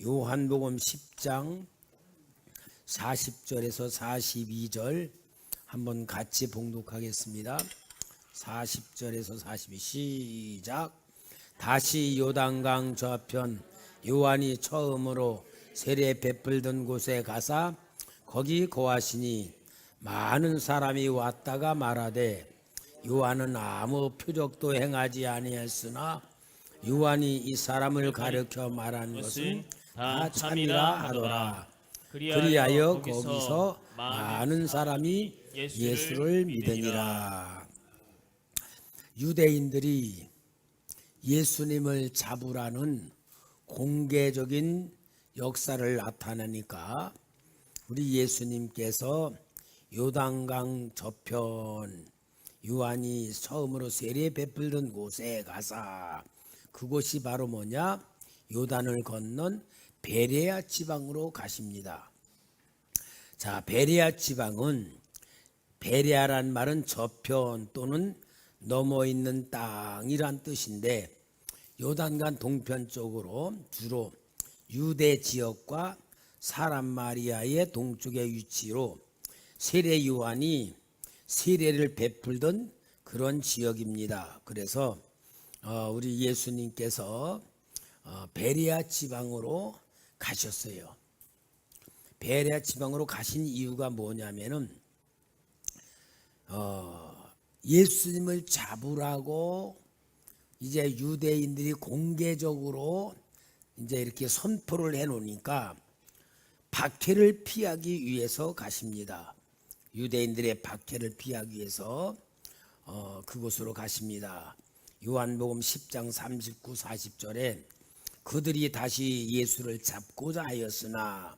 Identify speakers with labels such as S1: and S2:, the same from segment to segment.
S1: 요한복음 10장 40절에서 42절 한번 같이 봉독하겠습니다. 40절에서 42 시작. 다시 요단강 저편 요한이 처음으로 세례 베풀던 곳에 가사 거기 거하시니 많은 사람이 왔다가 말하되 요한은 아무 표적도 행하지 아니했으나 요한이 이 사람을 가르쳐 말한 것은 다 참이라 하더라. 그리하여 거기서 많은 사람이 예수를 믿으니라. 유대인들이 예수님을 잡으라는 공개적인 역사를 나타내니까 우리 예수님께서 요단강 저편 요한이 처음으로 세례 베풀던 곳에 가사, 그곳이 바로 뭐냐? 요단을 건넌 베레아 지방으로 가십니다. 자, 베레아 지방은, 베레아란 말은 저편 또는 넘어 있는 땅이란 뜻인데, 요단강 동편 쪽으로 주로 유대 지역과 사람 마리아의 동쪽의 위치로 세례 요한이 세례를 베풀던 그런 지역입니다. 그래서 우리 예수님께서 베레아 지방으로 가셨어요. 베레아 지방으로 가신 이유가 뭐냐면은 예수님을 잡으라고 이제 유대인들이 공개적으로 이제 이렇게 선포를 해 놓으니까 박해를 피하기 위해서 가십니다. 유대인들의 박해를 피하기 위해서 그곳으로 가십니다. 요한복음 10장 39, 40절에 그들이 다시 예수를 잡고자 하였으나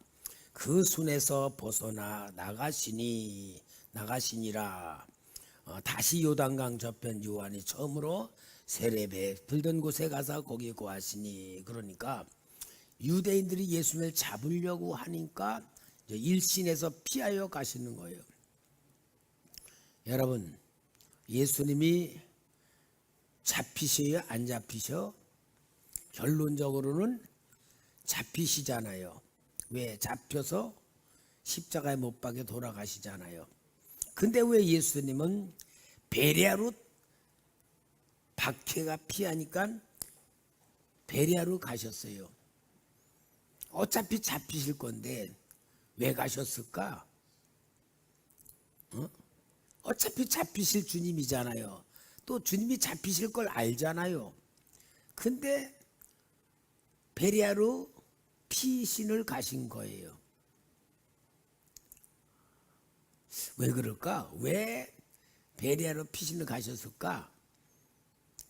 S1: 그 손에서 벗어나 나가시니라. 다시 요단강 저편 요한이 처음으로 세례 베풀던 곳에 가서 거기 거하시니, 그러니까 유대인들이 예수님을 잡으려고 하니까 일신에서 피하여 가시는 거예요. 여러분, 예수님이 잡히셔요? 안 잡히셔? 결론적으로는 잡히시잖아요. 왜? 잡혀서 십자가에 못 박혀 돌아가시잖아요. 근데 왜 예수님은 베레아로 박해가 피하니까 베레아로 가셨어요? 어차피 잡히실 건데 왜 가셨을까? 어차피 잡히실 주님이잖아요. 또 주님이 잡히실 걸 알잖아요. 근데 베레아로 피신을 가신 거예요. 왜 그럴까? 왜 베레아로 피신을 가셨을까?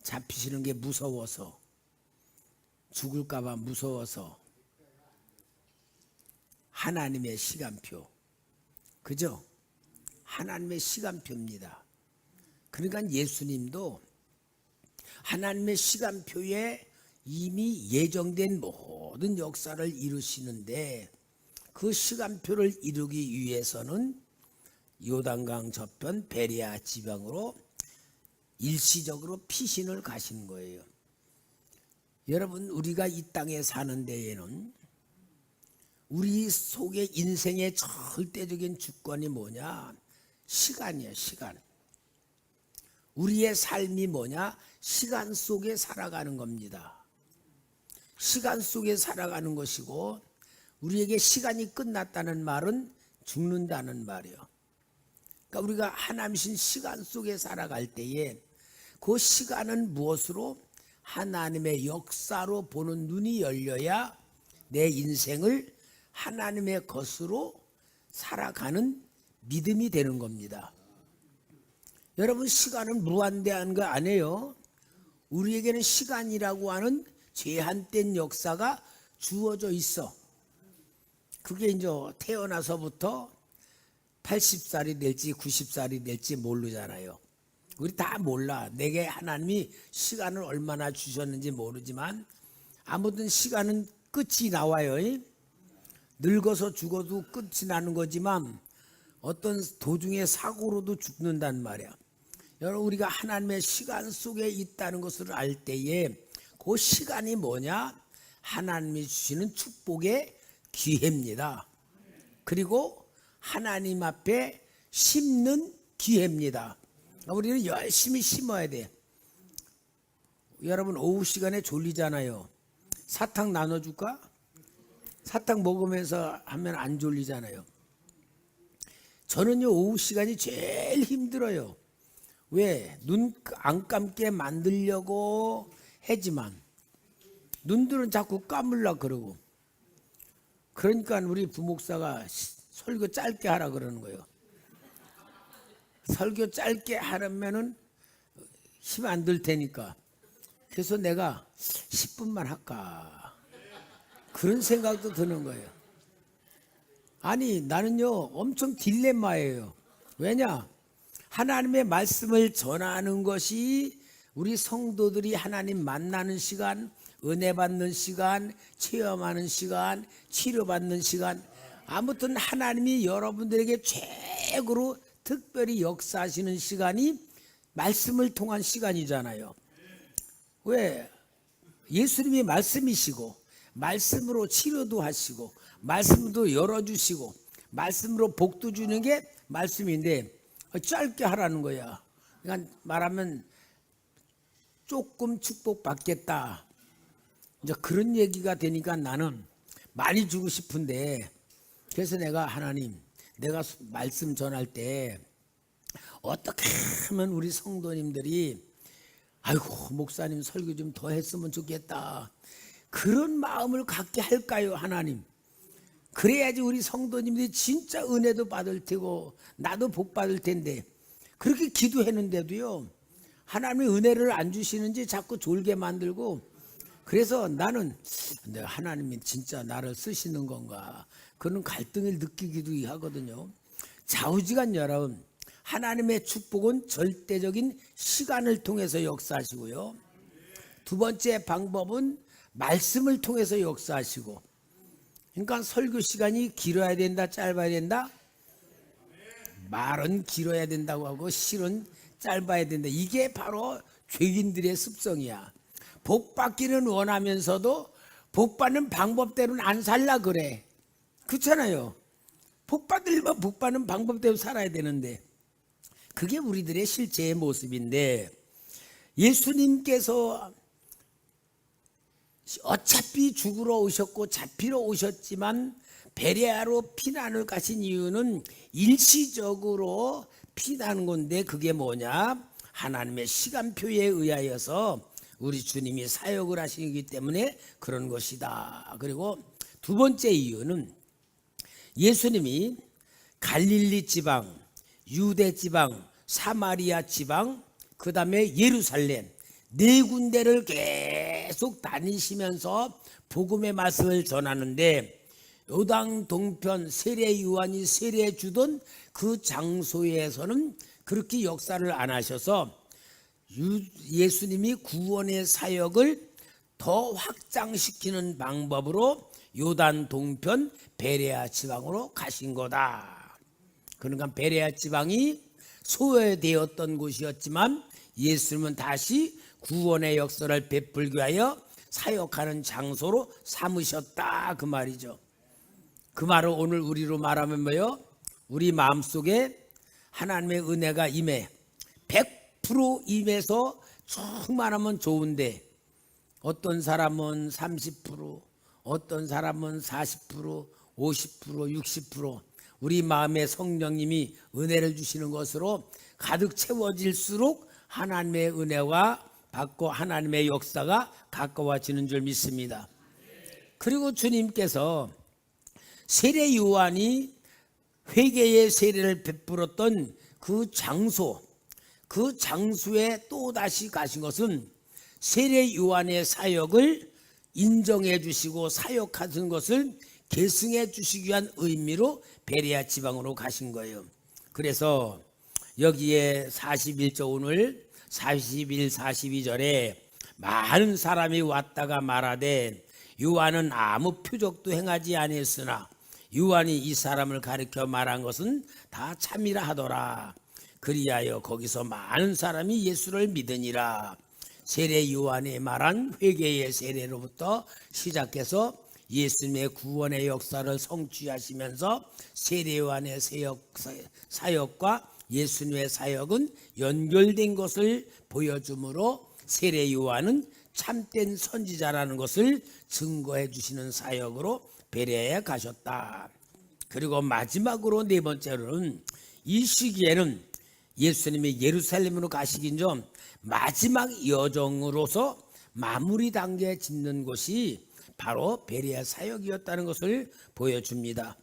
S1: 잡히시는 게 무서워서, 죽을까 봐 무서워서. 하나님의 시간표, 그죠? 하나님의 시간표입니다. 그러니까 예수님도 하나님의 시간표에 이미 예정된 모든 역사를 이루시는데, 그 시간표를 이루기 위해서는 요단강 저편 베레아 지방으로 일시적으로 피신을 가신 거예요. 여러분, 우리가 이 땅에 사는 데에는 우리 속의 인생의 절대적인 주권이 뭐냐? 시간이에요. 시간. 우리의 삶이 뭐냐? 시간 속에 살아가는 겁니다. 시간 속에 살아가는 것이고, 우리에게 시간이 끝났다는 말은 죽는다는 말이에요. 그러니까 우리가 하나님이신 시간 속에 살아갈 때에 그 시간은 무엇으로? 하나님의 역사로 보는 눈이 열려야 내 인생을 하나님의 것으로 살아가는 믿음이 되는 겁니다. 여러분, 시간은 무한대한 거 아니에요. 우리에게는 시간이라고 하는 제한된 역사가 주어져 있어. 그게 이제 태어나서부터 80살이 될지 90살이 될지 모르잖아요. 우리 다 몰라. 내게 하나님이 시간을 얼마나 주셨는지 모르지만 아무튼 시간은 끝이 나와요. 늙어서 죽어도 끝이 나는 거지만 어떤 도중에 사고로도 죽는단 말이야. 여러분, 우리가 하나님의 시간 속에 있다는 것을 알 때에 그 시간이 뭐냐? 하나님이 주시는 축복의 기회입니다. 그리고 하나님 앞에 심는 기회입니다. 우리는 열심히 심어야 돼. 여러분 오후 시간에 졸리잖아요. 사탕 나눠줄까? 사탕 먹으면서 하면 안 졸리잖아요. 저는요 오후 시간이 제일 힘들어요. 왜? 눈 안 감게 만들려고 하지만 눈들은 자꾸 감으려고 그러고, 그러니까 우리 부목사가 설교 짧게 하라 그러는 거예요. 설교 짧게 하려면은 힘 안 들 테니까. 그래서 내가 10분만 할까 그런 생각도 드는 거예요. 아니 나는요 엄청 딜레마예요. 왜냐? 하나님의 말씀을 전하는 것이 우리 성도들이 하나님 만나는 시간, 은혜 받는 시간, 체험하는 시간, 치료받는 시간, 아무튼 하나님이 여러분들에게 최고로 특별히 역사하시는 시간이 말씀을 통한 시간이잖아요. 왜? 예수님이 말씀이시고 말씀으로 치료도 하시고 말씀도 열어주시고 말씀으로 복도 주는 게 말씀인데 짧게 하라는 거야. 그러니까 말하면 조금 축복받겠다, 이제 그런 얘기가 되니까 나는 많이 주고 싶은데, 그래서 내가 하나님, 내가 말씀 전할 때 어떻게 하면 우리 성도님들이 아이고 목사님 설교 좀 더 했으면 좋겠다 그런 마음을 갖게 할까요 하나님? 그래야지 우리 성도님들이 진짜 은혜도 받을 테고 나도 복 받을 텐데, 그렇게 기도했는데도요 하나님이 은혜를 안 주시는지 자꾸 졸게 만들고, 그래서 나는 하나님이 진짜 나를 쓰시는 건가 그런 갈등을 느끼기도 하거든요. 좌우지간 여러분, 하나님의 축복은 절대적인 시간을 통해서 역사하시고요, 두 번째 방법은 말씀을 통해서 역사하시고, 그러니까 설교 시간이 길어야 된다 짧아야 된다? 말은 길어야 된다고 하고 실은 짧아야 된다. 이게 바로 죄인들의 습성이야. 복 받기는 원하면서도 복 받는 방법대로는 안 살라 그래. 그렇잖아요. 복 받으려면 복 받는 방법대로 살아야 되는데, 그게 우리들의 실제의 모습인데, 예수님께서 어차피 죽으러 오셨고 잡히러 오셨지만 베레아로 피난을 가신 이유는 일시적으로 피난 건데, 그게 뭐냐? 하나님의 시간표에 의하여서 우리 주님이 사역을 하시기 때문에 그런 것이다. 그리고 두 번째 이유는 예수님이 갈릴리 지방, 유대 지방, 사마리아 지방, 그 다음에 예루살렘 네 군데를 계속 다니시면서 복음의 말씀을 전하는데, 요당 동편 세례 요한이 세례 주던 그 장소에서는 그렇게 역사를 안 하셔서 예수님이 구원의 사역을 더 확장시키는 방법으로 요단 동편 베레아 지방으로 가신 거다. 그러니까 베레아 지방이 소외되었던 곳이었지만 예수님은 다시 구원의 역사를 베풀기 위하여 사역하는 장소로 삼으셨다 그 말이죠. 그 말을 오늘 우리로 말하면 뭐요? 우리 마음속에 하나님의 은혜가 임해 100% 임해서 충만하면 좋은데, 어떤 사람은 30%, 어떤 사람은 40%, 50%, 60% 우리 마음에 성령님이 은혜를 주시는 것으로 가득 채워질수록 하나님의 은혜와 받고 하나님의 역사가 가까워지는 줄 믿습니다. 그리고 주님께서 세례 요한이 회개의 세례를 베풀었던 그 장소에 또다시 가신 것은 세례 요한의 사역을 인정해 주시고 사역하신 것을 계승해 주시기 위한 의미로 베레아 지방으로 가신 거예요. 그래서 여기에 41절 오늘 41, 42절에 많은 사람이 왔다가 말하되 요한은 아무 표적도 행하지 아니했으나 요한이 이 사람을 가리켜 말한 것은 다 참이라 하더라. 그리하여 거기서 많은 사람이 예수를 믿으니라. 세례 요한이 말한 회개의 세례로부터 시작해서 예수님의 구원의 역사를 성취하시면서 세례 요한의 사역과 예수님의 사역은 연결된 것을 보여주므로 세례 요한은 참된 선지자라는 것을 증거해 주시는 사역으로 베레아에 가셨다. 그리고 마지막으로 네 번째로는 이 시기에는 예수님이 예루살렘으로 가시긴 전 마지막 여정으로서 마무리 단계에 짓는 곳이 바로 베레아 사역이었다는 것을 보여줍니다.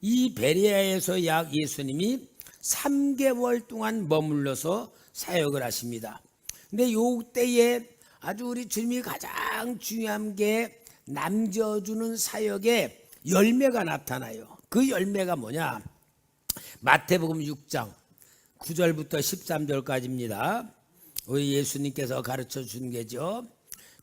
S1: 이 베레아에서 약 예수님이 3개월 동안 머물러서 사역을 하십니다. 근데 요때에 아주 우리 주님이 가장 중요한 게 남겨주는 사역에 열매가 나타나요. 그 열매가 뭐냐? 마태복음 6장 9절부터 13절까지입니다. 우리 예수님께서 가르쳐 준 게죠.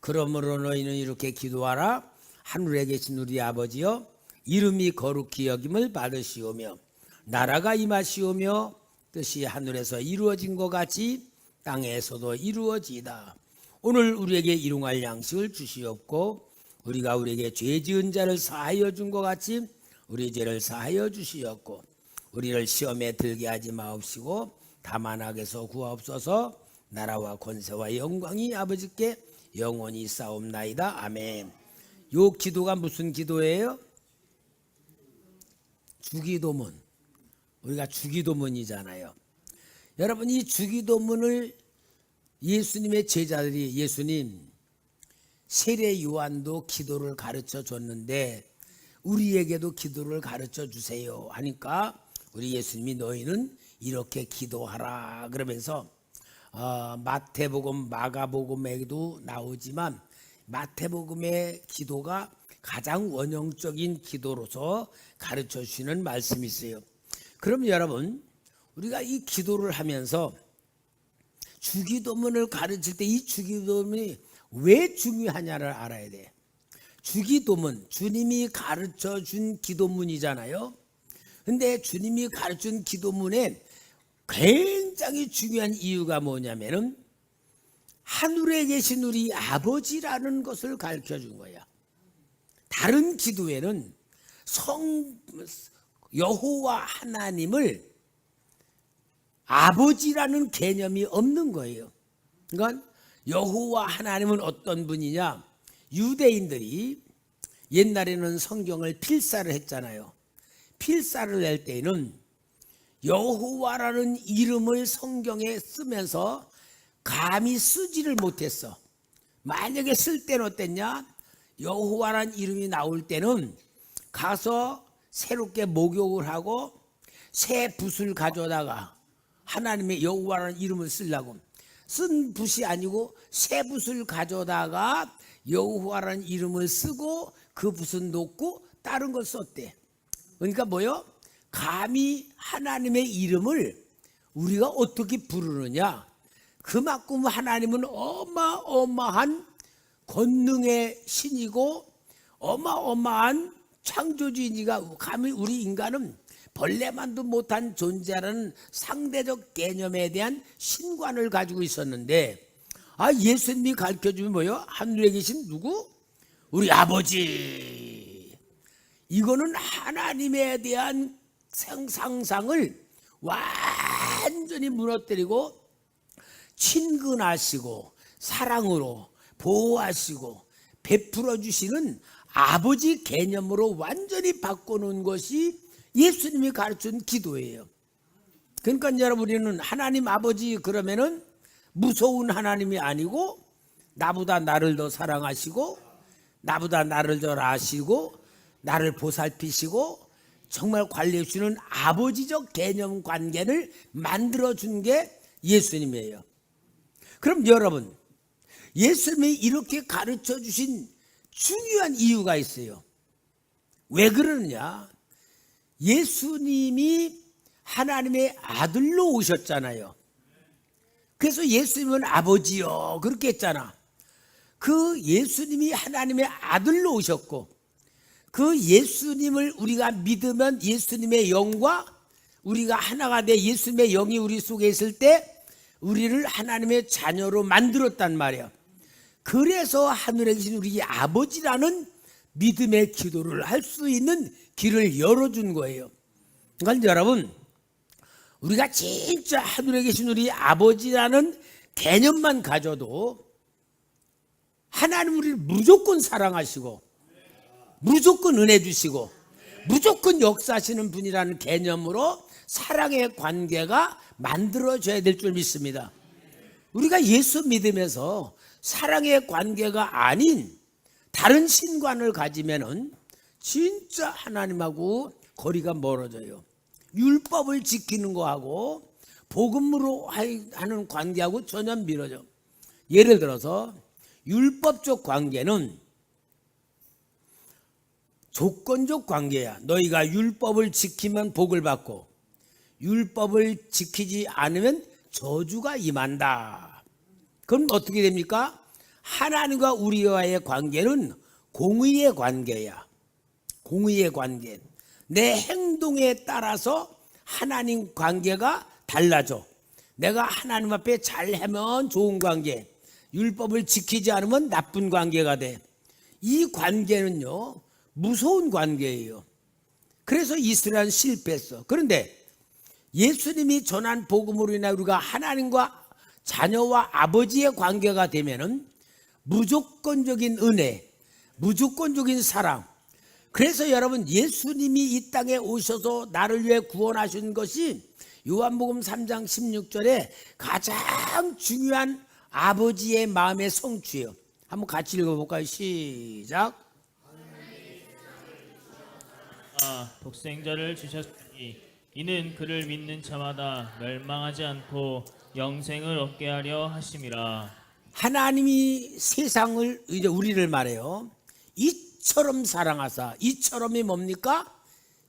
S1: 그러므로 너희는 이렇게 기도하라. 하늘에 계신 우리 아버지여, 이름이 거룩히 여김을 받으시오며 나라가 임하시오며 뜻이 하늘에서 이루어진 것 같이 땅에서도 이루어지이다. 오늘 우리에게 일용할 양식을 주시옵고 우리가 우리에게 죄 지은 자를 사하여 준 것 같이 우리 죄를 사하여 주시옵고 우리를 시험에 들게 하지 마옵시고 다만 악에서 구하옵소서. 나라와 권세와 영광이 아버지께 영원히 싸움나이다. 아멘. 요 기도가 무슨 기도예요? 주기도문. 우리가 주기도문이잖아요. 여러분, 이 주기도문을 예수님의 제자들이, 예수님 세례 요한도 기도를 가르쳐 줬는데 우리에게도 기도를 가르쳐 주세요 하니까 우리 예수님이 너희는 이렇게 기도하라 그러면서 마태복음, 마가복음에도 나오지만 마태복음의 기도가 가장 원형적인 기도로서 가르쳐 주시는 말씀이 있어요. 그럼 여러분, 우리가 이 기도를 하면서 주기도문을 가르칠 때 이 주기도문이 왜 중요하냐를 알아야 돼. 주기도문, 주님이 가르쳐 준 기도문이잖아요. 근데 주님이 가르쳐 준 기도문에 굉장히 중요한 이유가 뭐냐면은 하늘에 계신 우리 아버지라는 것을 가르쳐 준 거야. 다른 기도에는 여호와 하나님을 아버지라는 개념이 없는 거예요. 그러니까 여호와 하나님은 어떤 분이냐? 유대인들이 옛날에는 성경을 필사를 했잖아요. 필사를 낼 때에는 여호와라는 이름을 성경에 쓰면서 감히 쓰지를 못했어. 만약에 쓸 때는 어땠냐? 여호와라는 이름이 나올 때는 가서 새롭게 목욕을 하고 새 붓을 가져다가 하나님의 여호와라는 이름을 쓰려고 쓴 붓이 아니고 새 붓을 가져다가 여호와라는 이름을 쓰고 그 붓은 놓고 다른 걸 썼대. 그러니까 뭐요? 감히 하나님의 이름을 우리가 어떻게 부르느냐? 그만큼 하나님은 어마어마한 권능의 신이고 어마어마한 창조주이니까 감히 우리 인간은 벌레만도 못한 존재라는 상대적 개념에 대한 신관을 가지고 있었는데 예수님이 가르쳐주면 뭐예요? 하늘에 계신 누구? 우리 아버지. 이거는 하나님에 대한 상상을 완전히 무너뜨리고 친근하시고 사랑으로 보호하시고 베풀어 주시는 아버지 개념으로 완전히 바꿔놓은 것이 예수님이 가르친 기도예요. 그러니까 여러분, 우리는 하나님 아버지 그러면은 무서운 하나님이 아니고 나보다 나를 더 사랑하시고 나보다 나를 더 아시고 나를 보살피시고 정말 관리해 주시는 아버지적 개념 관계를 만들어준 게 예수님이에요. 그럼 여러분, 예수님이 이렇게 가르쳐 주신 중요한 이유가 있어요. 왜 그러느냐? 예수님이 하나님의 아들로 오셨잖아요. 그래서 예수님은 아버지요 그렇게 했잖아. 그 예수님이 하나님의 아들로 오셨고 그 예수님을 우리가 믿으면 예수님의 영과 우리가 하나가 돼 예수님의 영이 우리 속에 있을 때 우리를 하나님의 자녀로 만들었단 말이야. 그래서 하늘에 계신 우리 아버지라는 믿음의 기도를 할 수 있는 길을 열어준 거예요. 그러니까 여러분, 우리가 진짜 하늘에 계신 우리 아버지라는 개념만 가져도 하나님 우리를 무조건 사랑하시고 무조건 은혜 주시고 무조건 역사하시는 분이라는 개념으로 사랑의 관계가 만들어져야 될 줄 믿습니다. 우리가 예수 믿으면서 사랑의 관계가 아닌 다른 신관을 가지면은 진짜 하나님하고 거리가 멀어져요. 율법을 지키는 거하고 복음으로 하는 관계하고 전혀 미뤄져. 예를 들어서 율법적 관계는 조건적 관계야. 너희가 율법을 지키면 복을 받고 율법을 지키지 않으면 저주가 임한다. 그럼 어떻게 됩니까? 하나님과 우리와의 관계는 공의의 관계야. 공의의 관계. 내 행동에 따라서 하나님 관계가 달라져. 내가 하나님 앞에 잘하면 좋은 관계, 율법을 지키지 않으면 나쁜 관계가 돼. 이 관계는요, 무서운 관계예요. 그래서 이스라엘은 실패했어. 그런데 예수님이 전한 복음으로 인해 우리가 하나님과 자녀와 아버지의 관계가 되면은 무조건적인 은혜, 무조건적인 사랑. 그래서 여러분, 예수님이 이 땅에 오셔서 나를 위해 구원하신 것이 요한복음 3장 16절에 가장 중요한 아버지의 마음의 성취예요. 한번 같이 읽어볼까요? 시작.
S2: 독생자를 주셨으니 이는 그를 믿는 자마다 멸망하지 않고 영생을 얻게 하려 하심이라.
S1: 하나님이 세상을, 이제 우리를 말해요, 이처럼 사랑하사, 이처럼이 뭡니까?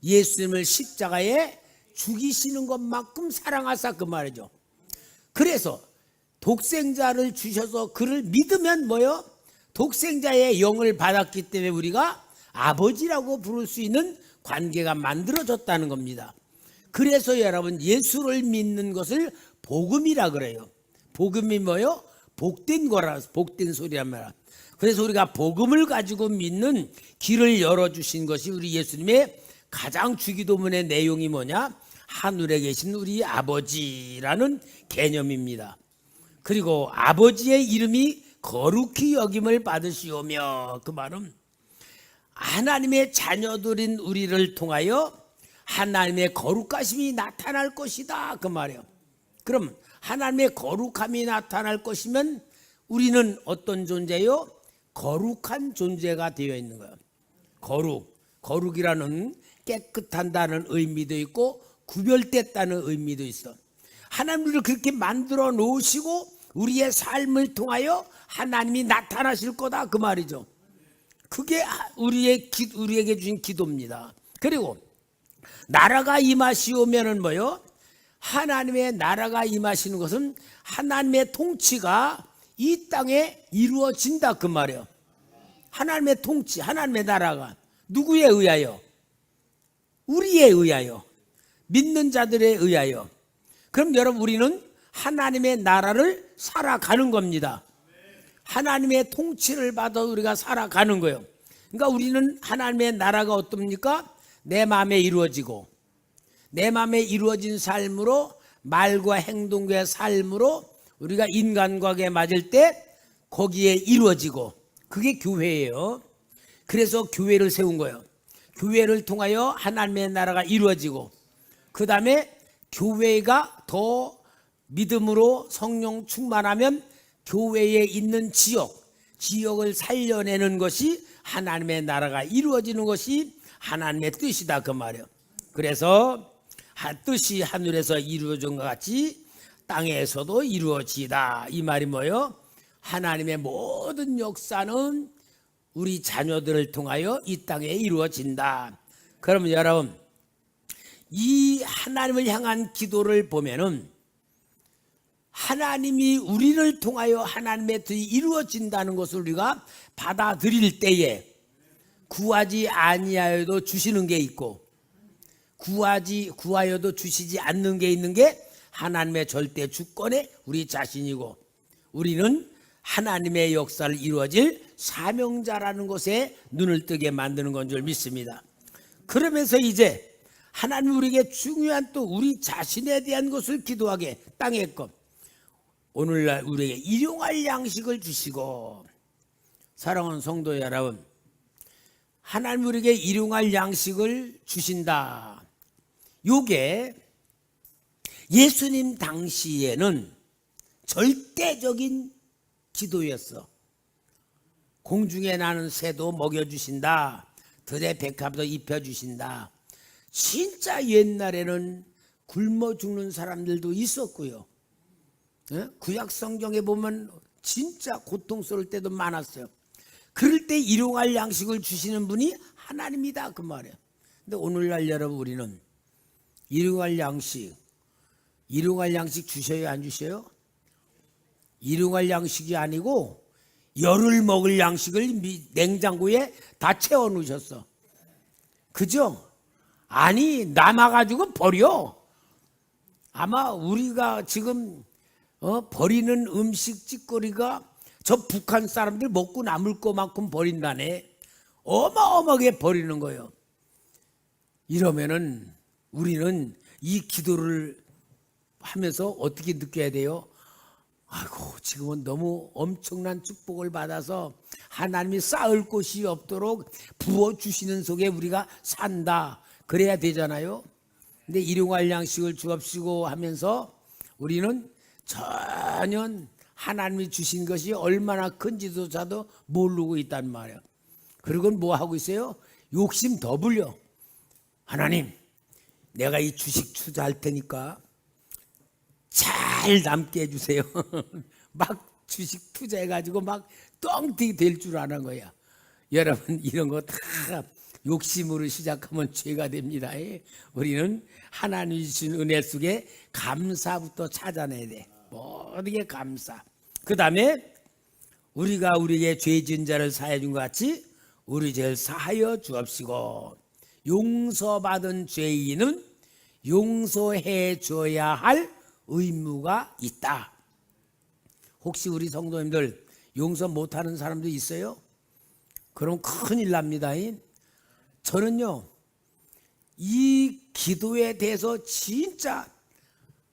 S1: 예수님을 십자가에 죽이시는 것만큼 사랑하사, 그 말이죠. 그래서 독생자를 주셔서 그를 믿으면 뭐요? 독생자의 영을 받았기 때문에 우리가 아버지라고 부를 수 있는 관계가 만들어졌다는 겁니다. 그래서 여러분, 예수를 믿는 것을 복음이라 그래요. 복음이 뭐요? 복된 거라, 복된 소리란 말이야. 그래서 우리가 복음을 가지고 믿는 길을 열어주신 것이 우리 예수님의 가장 주기도문의 내용이 뭐냐? 하늘에 계신 우리 아버지라는 개념입니다. 그리고 아버지의 이름이 거룩히 여김을 받으시오며, 그 말은 하나님의 자녀들인 우리를 통하여 하나님의 거룩하심이 나타날 것이다, 그 말이에요. 그럼 하나님의 거룩함이 나타날 것이면 우리는 어떤 존재요? 거룩한 존재가 되어 있는 거예요. 거룩이라는 깨끗한다는 의미도 있고 구별됐다는 의미도 있어. 하나님 우리를 그렇게 만들어 놓으시고 우리의 삶을 통하여 하나님이 나타나실 거다, 그 말이죠. 그게 우리에게 주신 기도입니다. 그리고 나라가 임하시오면은 뭐요? 하나님의 나라가 임하시는 것은 하나님의 통치가 이 땅에 이루어진다, 그 말이에요. 하나님의 통치, 하나님의 나라가 누구에 의하여? 우리에 의하여, 믿는 자들에 의하여. 그럼 여러분, 우리는 하나님의 나라를 살아가는 겁니다. 하나님의 통치를 받아 우리가 살아가는 거예요. 그러니까 우리는 하나님의 나라가 어떻습니까? 내 마음에 이루어지고, 내 마음에 이루어진 삶으로, 말과 행동과 삶으로 우리가 인간관계에 맞을 때 거기에 이루어지고, 그게 교회예요. 그래서 교회를 세운 거예요. 교회를 통하여 하나님의 나라가 이루어지고, 그 다음에 교회가 더 믿음으로 성령 충만하면 교회에 있는 지역을 살려내는 것이 하나님의 나라가 이루어지는 것이 하나님의 뜻이다, 그 말이에요. 그래서 뜻이 하늘에서 이루어진 것 같이 땅에서도 이루어지다, 이 말이 뭐예요? 하나님의 모든 역사는 우리 자녀들을 통하여 이 땅에 이루어진다. 그러면 여러분, 이 하나님을 향한 기도를 보면은 하나님이 우리를 통하여 하나님의 뜻이 이루어진다는 것을 우리가 받아들일 때에 구하지 아니하여도 주시는 게 있고, 구하여도 주시지 않는 게 있는 게 하나님의 절대 주권에 우리 자신이고, 우리는 하나님의 역사를 이루어질 사명자라는 것에 눈을 뜨게 만드는 건 줄 믿습니다. 그러면서 이제 하나님 우리에게 중요한 또 우리 자신에 대한 것을 기도하게 땅의 것 오늘날 우리에게 일용할 양식을 주시고 사랑하는 성도 여러분 하나님 우리에게 일용할 양식을 주신다. 요게 예수님 당시에는 절대적인 기도였어. 공중에 나는 새도 먹여주신다. 들의 백합도 입혀주신다. 진짜 옛날에는 굶어 죽는 사람들도 있었고요. 구약 성경에 보면 진짜 고통스러울 때도 많았어요. 그럴 때 일용할 양식을 주시는 분이 하나님이다 그 말이에요. 근데 오늘날 여러분 우리는 일용할 양식 주셔요 안 주셔요? 일용할 양식이 아니고 열을 먹을 양식을 냉장고에 다 채워 놓으셨어. 그죠? 아니 남아가지고 버려. 아마 우리가 지금 버리는 음식 찌꺼리가 저 북한 사람들 먹고 남을 것만큼 버린다네. 어마어마하게 버리는 거예요. 이러면은 우리는 이 기도를 하면서 어떻게 느껴야 돼요? 아이고 지금은 너무 엄청난 축복을 받아서 하나님이 쌓을 곳이 없도록 부어주시는 속에 우리가 산다. 그래야 되잖아요. 근데 일용할 양식을 주옵시고 하면서 우리는 전혀 하나님이 주신 것이 얼마나 큰지조차도 모르고 있단 말이에요. 그리고 뭐 하고 있어요? 욕심 더 불려. 하나님 내가 이 주식 투자할 테니까 잘 남게 해주세요. 막 주식 투자해가지고 막 뻥튀기 될 줄 아는 거야. 여러분 이런 거 다 욕심으로 시작하면 죄가 됩니다. 우리는 하나님이 주신 은혜 속에 감사부터 찾아내야 돼. 모든 게 감사. 그 다음에 우리가 우리에게 죄 지은 자를 사하여 준 것 같이 우리 죄를 사하여 주옵시고 용서받은 죄인은 용서해 줘야 할 의무가 있다. 혹시 우리 성도님들 용서 못하는 사람도 있어요? 그럼 큰일 납니다. 저는요 이 기도에 대해서 진짜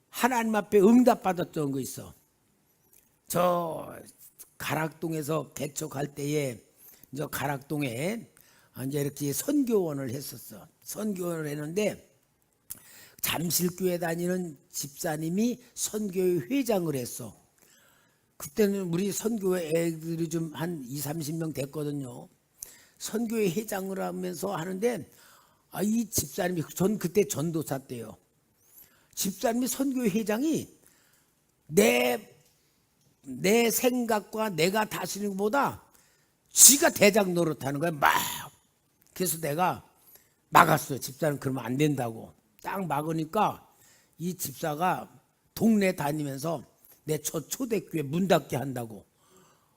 S1: 하나님 앞에 응답받았던 거 있어. 저 가락동에서 개척할 때에 저 가락동에 이제 이렇게 선교원을 했었어. 선교원을 했는데 잠실교회 다니는 집사님이 선교회 회장을 했어. 그때는 우리 선교회 애들이 좀 한 20-30명 됐거든요. 선교회 회장을 하면서 하는데 이 집사님이 전 그때 전도사 때요. 집사님이 선교회 회장이 내 생각과 내가 다스리는 것보다 지가 대장 노릇하는 거야. 막. 그래서 내가 막았어요. 집사님 그러면 안 된다고. 딱 막으니까 이 집사가 동네 다니면서 내 초대교회 문 닫게 한다고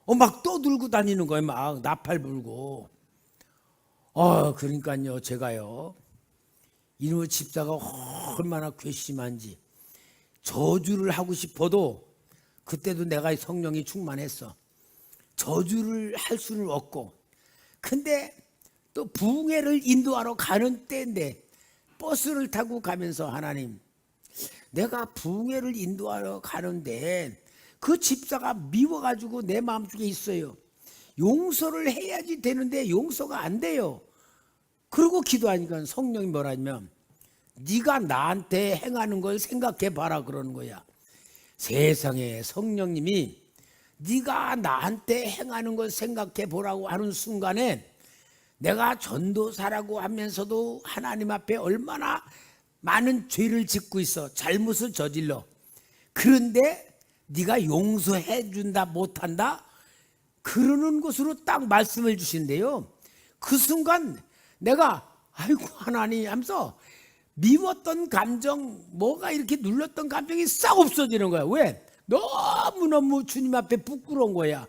S1: 막 떠들고 다니는 거예요. 막 나팔 불고. 그러니까요 제가요 이놈의 집사가 얼마나 괘씸한지 저주를 하고 싶어도 그때도 내가 성령이 충만했어. 저주를 할 수는 없고 근데 또 부흥회를 인도하러 가는 때인데 버스를 타고 가면서 하나님 내가 부흥회를 인도하러 가는데 그 집사가 미워가지고 내 마음속에 있어요. 용서를 해야지 되는데 용서가 안 돼요. 그러고 기도하니까 성령이 뭐라냐면 네가 나한테 행하는 걸 생각해 봐라 그러는 거야. 세상에 성령님이 네가 나한테 행하는 걸 생각해 보라고 하는 순간에 내가 전도사라고 하면서도 하나님 앞에 얼마나 많은 죄를 짓고 있어. 잘못을 저질러. 그런데 네가 용서해 준다 못한다 그러는 것으로 딱 말씀을 주신대요. 그 순간 내가 아이고 하나님 하면서 미웠던 감정 뭐가 이렇게 눌렀던 감정이 싹 없어지는 거야. 왜? 너무너무 주님 앞에 부끄러운 거야.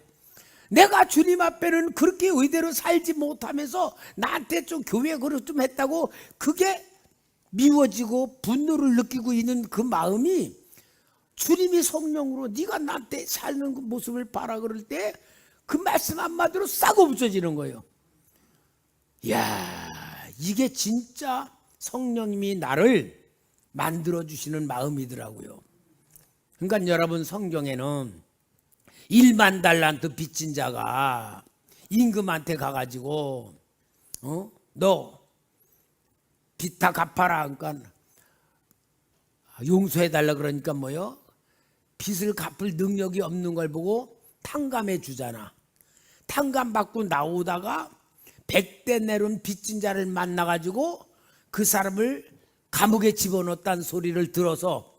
S1: 내가 주님 앞에는 그렇게 의대로 살지 못하면서 나한테 좀 교회 그릇 좀 했다고 그게 미워지고 분노를 느끼고 있는 그 마음이 주님이 성령으로 네가 나한테 사는 그 모습을 봐라 그럴 때 그 말씀 한마디로 싹 없어지는 거예요. 이야, 이게 진짜 성령님이 나를 만들어주시는 마음이더라고요. 그러니까 여러분, 성경에는 1만 달란트 빚진 자가 임금한테 가가지고 너 빚 다 갚아라. 그러니까 용서해달라 그러니까 뭐요? 빚을 갚을 능력이 없는 걸 보고 탕감해 주잖아. 탕감 받고 나오다가 100대 내려온 빚진 자를 만나가지고 그 사람을 감옥에 집어넣었다는 소리를 들어서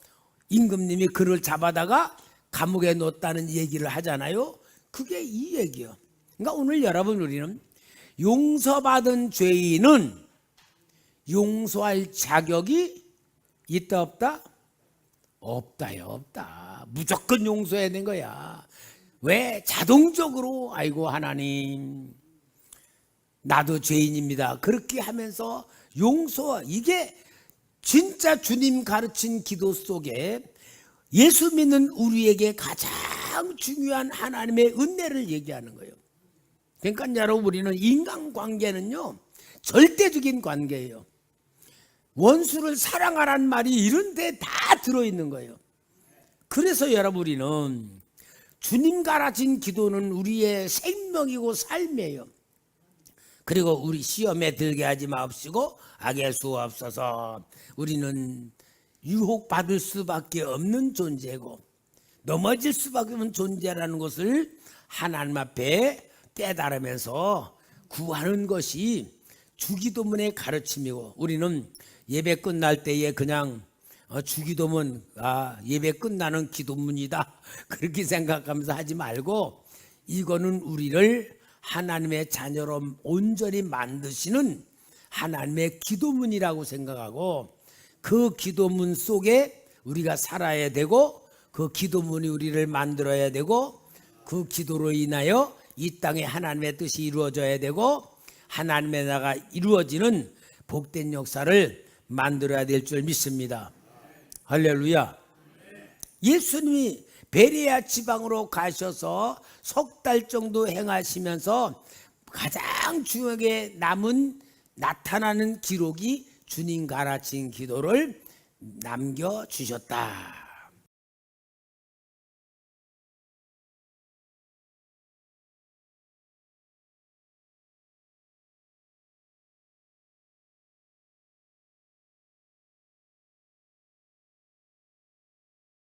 S1: 임금님이 그를 잡아다가 감옥에 넣었다는 얘기를 하잖아요. 그게 이 얘기요. 그러니까 오늘 여러분, 우리는 용서받은 죄인은 용서할 자격이 있다 없다? 없다요, 없다. 무조건 용서해야 되는 거야. 왜? 자동적으로 아이고 하나님 나도 죄인입니다 그렇게 하면서 용서, 이게 진짜 주님 가르친 기도 속에 예수 믿는 우리에게 가장 중요한 하나님의 은혜를 얘기하는 거예요. 그러니까 여러분, 우리는 인간관계는요 절대적인 관계예요. 원수를 사랑하라는 말이 이런 데 다 들어있는 거예요. 그래서 여러분, 우리는 주님 가르친 기도는 우리의 생명이고 삶이에요. 그리고 우리 시험에 들게 하지 마옵시고 악의 수없어서. 우리는 유혹받을 수밖에 없는 존재고 넘어질 수밖에 없는 존재라는 것을 하나님 앞에 깨달으면서 구하는 것이 주기도문의 가르침이고, 우리는 예배 끝날 때에 그냥 주기도문, 예배 끝나는 기도문이다 그렇게 생각하면서 하지 말고, 이거는 우리를 하나님의 자녀로 온전히 만드시는 하나님의 기도문이라고 생각하고, 그 기도문 속에 우리가 살아야 되고, 그 기도문이 우리를 만들어야 되고, 그 기도로 인하여 이 땅에 하나님의 뜻이 이루어져야 되고 하나님의 나라가 이루어지는 복된 역사를 만들어야 될 줄 믿습니다. 할렐루야. 예수님이 베레아 지방으로 가셔서 석 달 정도 행하시면서 가장 중요하게 남은 나타나는 기록이 주님 가르친 기도를 남겨주셨다.